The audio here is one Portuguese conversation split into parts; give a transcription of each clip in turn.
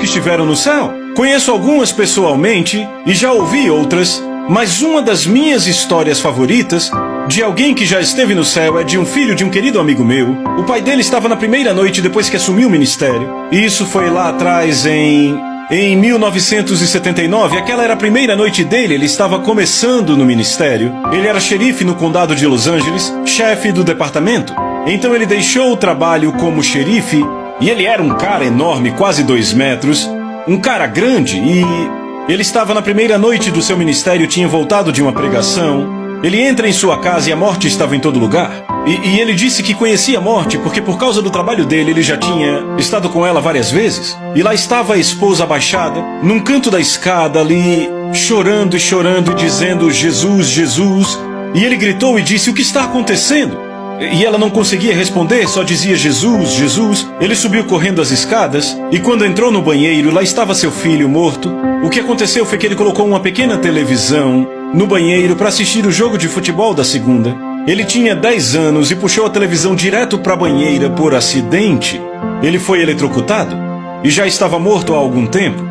que estiveram no céu. Conheço algumas pessoalmente e já ouvi outras, mas uma das minhas histórias favoritas de alguém que já esteve no céu é de um filho de um querido amigo meu. O pai dele estava na primeira noite depois que assumiu o ministério. E isso foi lá atrás em 1979, aquela era a primeira noite dele, ele estava começando no ministério. Ele era xerife no condado de Los Angeles, chefe do departamento. Então ele deixou o trabalho como xerife, e ele era um cara enorme, quase 2 metros, um cara grande, e ele estava na primeira noite do seu ministério, tinha voltado de uma pregação. Ele entra em sua casa e a morte estava em todo lugar. E ele disse que conhecia a morte porque por causa do trabalho dele ele já tinha estado com ela várias vezes. E lá estava a esposa abaixada, num canto da escada ali, chorando e dizendo Jesus, Jesus. E ele gritou e disse, o que está acontecendo? E ela não conseguia responder, só dizia Jesus, Jesus. Ele subiu correndo as escadas e quando entrou no banheiro, lá estava seu filho morto. O que aconteceu foi que ele colocou uma pequena televisão no banheiro para assistir o jogo de futebol da segunda. Ele tinha 10 anos e puxou a televisão direto para a banheira por acidente. Ele foi eletrocutado e já estava morto há algum tempo.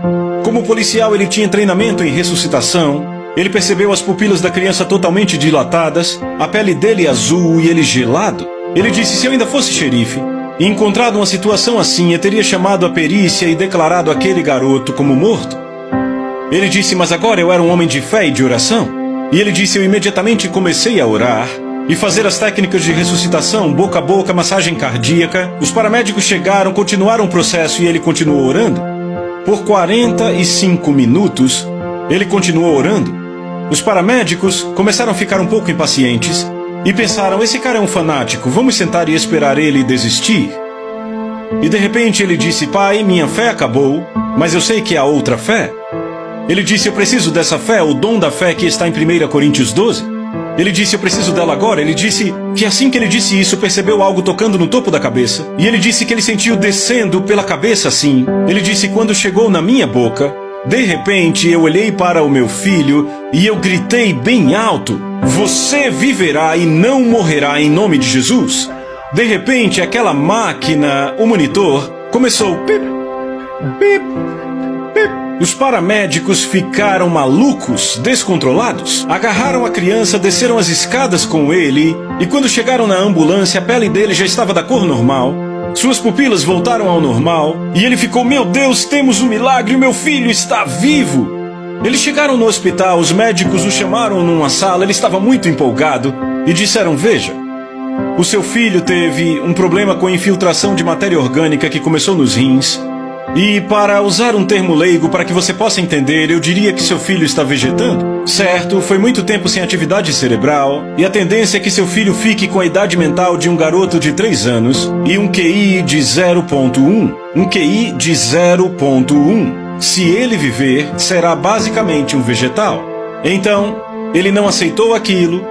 Como policial, ele tinha treinamento em ressuscitação. Ele percebeu as pupilas da criança totalmente dilatadas, a pele dele azul e ele gelado. Ele disse, se eu ainda fosse xerife e encontrado uma situação assim, eu teria chamado a perícia e declarado aquele garoto como morto. Ele disse, mas agora eu era um homem de fé e de oração. E ele disse, eu imediatamente comecei a orar e fazer as técnicas de ressuscitação, boca a boca, massagem cardíaca. Os paramédicos chegaram, continuaram o processo e ele continuou orando. Por 45 minutos, ele continuou orando. Os paramédicos começaram a ficar um pouco impacientes e pensaram, esse cara é um fanático, vamos sentar e esperar ele desistir. E de repente ele disse, pai, minha fé acabou, mas eu sei que há outra fé. Ele disse, eu preciso dessa fé, o dom da fé que está em 1 Coríntios 12. Ele disse, eu preciso dela agora. Ele disse que assim que ele disse isso, percebeu algo tocando no topo da cabeça. E ele disse que ele sentiu descendo pela cabeça assim. Ele disse, quando chegou na minha boca, de repente eu olhei para o meu filho e eu gritei bem alto, você viverá e não morrerá em nome de Jesus. De repente aquela máquina, o monitor, começou pip, pip, pip. Os paramédicos ficaram malucos, descontrolados. Agarraram a criança, desceram as escadas com ele e quando chegaram na ambulância, a pele dele já estava da cor normal. Suas pupilas voltaram ao normal e ele ficou, meu Deus, temos um milagre, o meu filho está vivo. Eles chegaram no hospital, os médicos o chamaram numa sala, ele estava muito empolgado e disseram, veja, o seu filho teve um problema com infiltração de matéria orgânica que começou nos rins. E para usar um termo leigo para que você possa entender, eu diria que seu filho está vegetando. Certo, foi muito tempo sem atividade cerebral e a tendência é que seu filho fique com a idade mental de um garoto de 3 anos e um QI de 0.1. Um QI de 0.1. Se ele viver, será basicamente um vegetal. Então, ele não aceitou aquilo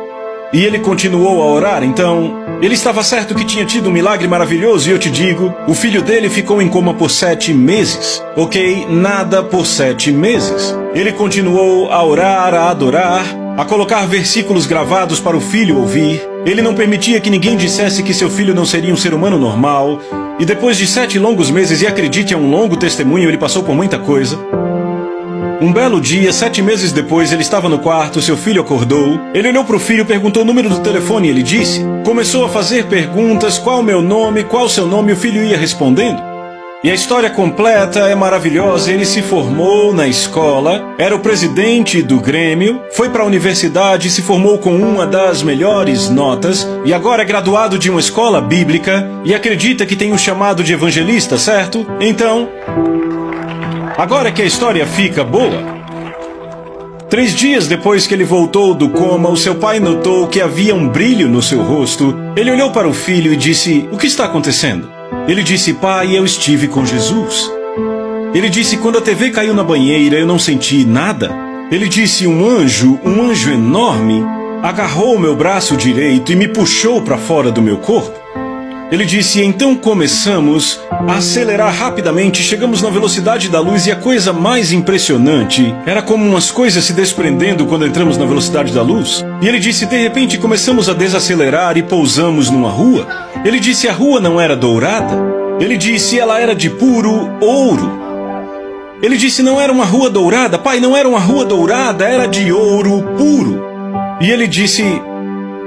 e ele continuou a orar. Então, ele estava certo que tinha tido um milagre maravilhoso e eu te digo, o filho dele ficou em coma por 7 meses. Ok? Nada por 7 meses. Ele continuou a orar, a adorar, a colocar versículos gravados para o filho ouvir. Ele não permitia que ninguém dissesse que seu filho não seria um ser humano normal. E depois de 7 longos meses, e acredite, é um longo testemunho, ele passou por muita coisa. Um belo dia, 7 meses depois, ele estava no quarto, seu filho acordou. Ele olhou para o filho, perguntou o número do telefone e ele disse. Começou a fazer perguntas, qual o meu nome, qual o seu nome, e o filho ia respondendo. E a história completa é maravilhosa, ele se formou na escola, era o presidente do Grêmio, foi para a universidade, se formou com uma das melhores notas, e agora é graduado de uma escola bíblica, e acredita que tem um chamado de evangelista, certo? Então, agora que a história fica boa, 3 dias depois que ele voltou do coma, o seu pai notou que havia um brilho no seu rosto. Ele olhou para o filho e disse, o que está acontecendo? Ele disse, pai, eu estive com Jesus. Ele disse, quando a TV caiu na banheira, eu não senti nada. Ele disse, um anjo enorme, agarrou o meu braço direito e me puxou para fora do meu corpo. Ele disse, então começamos a acelerar rapidamente, chegamos na velocidade da luz e a coisa mais impressionante era como umas coisas se desprendendo quando entramos na velocidade da luz. E ele disse, de repente começamos a desacelerar e pousamos numa rua. Ele disse, a rua não era dourada. Ele disse, ela era de puro ouro. Ele disse, não era uma rua dourada. Pai, não era uma rua dourada, era de ouro puro. E ele disse,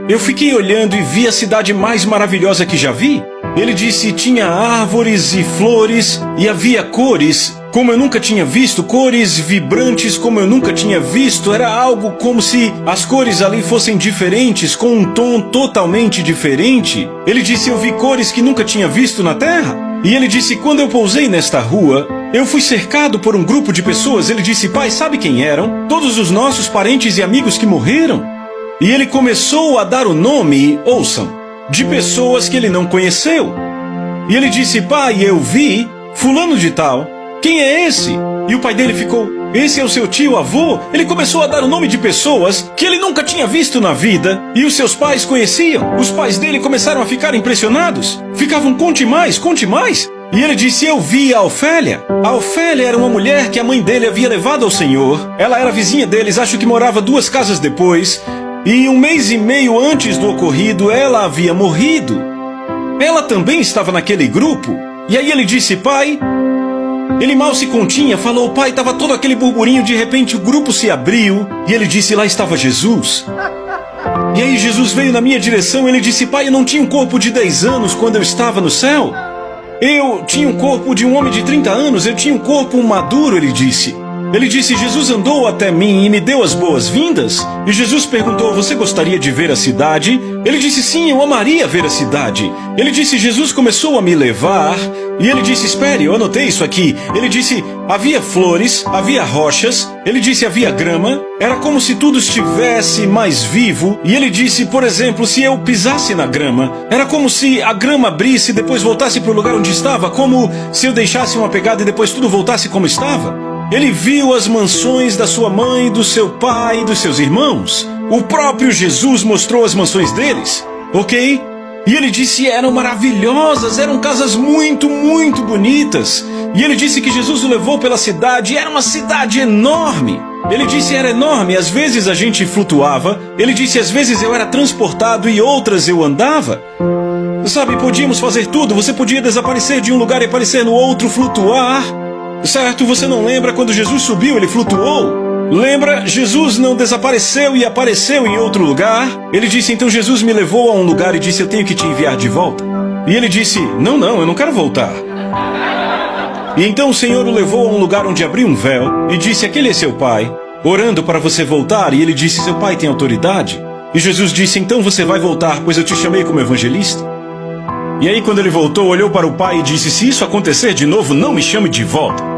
eu fiquei olhando e vi a cidade mais maravilhosa que já vi. Ele disse, tinha árvores e flores e havia cores como eu nunca tinha visto, cores vibrantes como eu nunca tinha visto. Era algo como se as cores ali fossem diferentes, com um tom totalmente diferente. Ele disse, eu vi cores que nunca tinha visto na terra. E ele disse, quando eu pousei nesta rua, eu fui cercado por um grupo de pessoas. Ele disse, pai, sabe quem eram? Todos os nossos parentes e amigos que morreram. E ele começou a dar o nome, ouçam, de pessoas que ele não conheceu. E ele disse, pai, eu vi fulano de tal. Quem é esse? E o pai dele ficou, esse é o seu tio, avô? Ele começou a dar o nome de pessoas que ele nunca tinha visto na vida. E os seus pais conheciam. Os pais dele começaram a ficar impressionados. Ficavam, conte mais, conte mais. E ele disse, eu vi a Ofélia. A Ofélia era uma mulher que a mãe dele havia levado ao Senhor. Ela era vizinha deles, acho que morava 2 casas depois. E 1 mês e meio antes do ocorrido, ela havia morrido. Ela também estava naquele grupo. E aí ele disse, pai... Ele mal se continha, falou, pai, estava todo aquele burburinho, de repente o grupo se abriu. E ele disse, lá estava Jesus. E aí Jesus veio na minha direção, ele disse, pai, eu não tinha um corpo de 10 anos quando eu estava no céu. Eu tinha um corpo de um homem de 30 anos, eu tinha um corpo maduro, ele disse. Ele disse, Jesus andou até mim e me deu as boas-vindas. E Jesus perguntou, você gostaria de ver a cidade? Ele disse, sim, eu amaria ver a cidade. Ele disse, Jesus começou a me levar. E ele disse, espere, eu anotei isso aqui. Ele disse, havia flores, havia rochas. Ele disse, havia grama. Era como se tudo estivesse mais vivo. E ele disse, por exemplo, se eu pisasse na grama, era como se a grama abrisse e depois voltasse para o lugar onde estava. Como se eu deixasse uma pegada e depois tudo voltasse como estava. Ele viu as mansões da sua mãe, do seu pai e dos seus irmãos. O próprio Jesus mostrou as mansões deles, ok? E ele disse eram maravilhosas, eram casas muito, muito bonitas. E ele disse que Jesus o levou pela cidade, era uma cidade enorme. Ele disse era enorme, às vezes a gente flutuava. Ele disse às vezes eu era transportado e outras eu andava. Sabe, podíamos fazer tudo, você podia desaparecer de um lugar e aparecer no outro, flutuar. Certo, você não lembra quando Jesus subiu, ele flutuou? Lembra, Jesus não desapareceu e apareceu em outro lugar? Ele disse, então Jesus me levou a um lugar e disse, eu tenho que te enviar de volta. E ele disse, não, eu não quero voltar. E então o Senhor o levou a um lugar onde abriu um véu e disse, aquele é seu pai, orando para você voltar. E ele disse, seu pai tem autoridade. E Jesus disse, então você vai voltar, pois eu te chamei como evangelista. E aí quando ele voltou, olhou para o pai e disse, se isso acontecer de novo, não me chame de volta.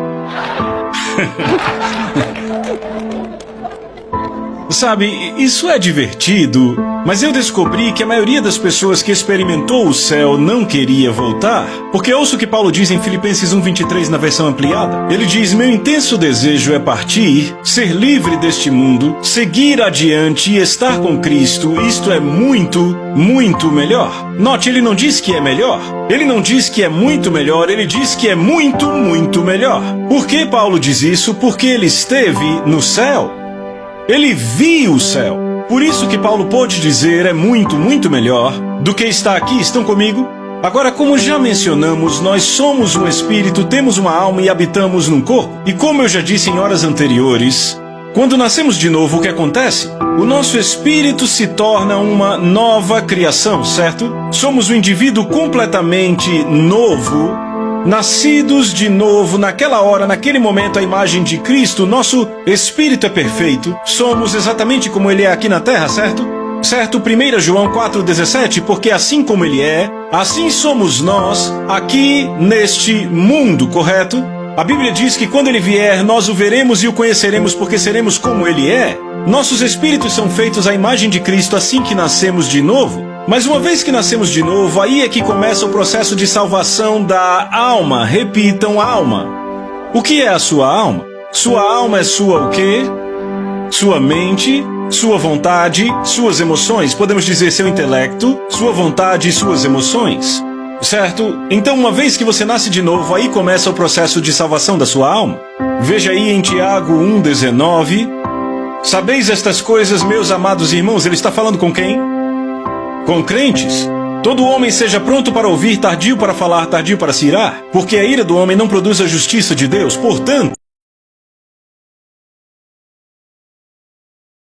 Sabe, isso é divertido, mas eu descobri que a maioria das pessoas que experimentou o céu não queria voltar. Porque ouço o que Paulo diz em Filipenses 1:23 na versão ampliada. Ele diz, meu intenso desejo é partir, ser livre deste mundo, seguir adiante e estar com Cristo. Isto é muito, muito melhor. Note, ele não diz que é melhor. Ele não diz que é muito melhor, ele diz que é muito, muito melhor. Por que Paulo diz isso? Porque ele esteve no céu. Ele viu o céu. Por isso que Paulo pôde dizer é muito, muito melhor do que estar aqui. Estão comigo? Agora, como já mencionamos, nós somos um espírito, temos uma alma e habitamos num corpo. E como eu já disse em horas anteriores, quando nascemos de novo, o que acontece? O nosso espírito se torna uma nova criação, certo? Somos um indivíduo completamente novo, nascidos de novo, naquela hora, naquele momento, a imagem de Cristo. Nosso espírito é perfeito. Somos exatamente como ele é aqui na terra, certo? Certo, 1 João 4,17, porque assim como ele é, assim somos nós aqui neste mundo, correto? A Bíblia diz que quando ele vier, nós o veremos e o conheceremos porque seremos como ele é. Nossos espíritos são feitos à imagem de Cristo assim que nascemos de novo. Mas uma vez que nascemos de novo, aí é que começa o processo de salvação da alma. Repitam, alma. O que é a sua alma? Sua alma é sua o quê? Sua mente, sua vontade, suas emoções. Podemos dizer seu intelecto, sua vontade e suas emoções. Certo? Então, uma vez que você nasce de novo, aí começa o processo de salvação da sua alma. Veja aí em Tiago 1,19. Sabeis estas coisas, meus amados irmãos. Ele está falando com quem? Com crentes. Todo homem seja pronto para ouvir, tardio para falar, tardio para se irar, porque a ira do homem não produz a justiça de Deus. Portanto,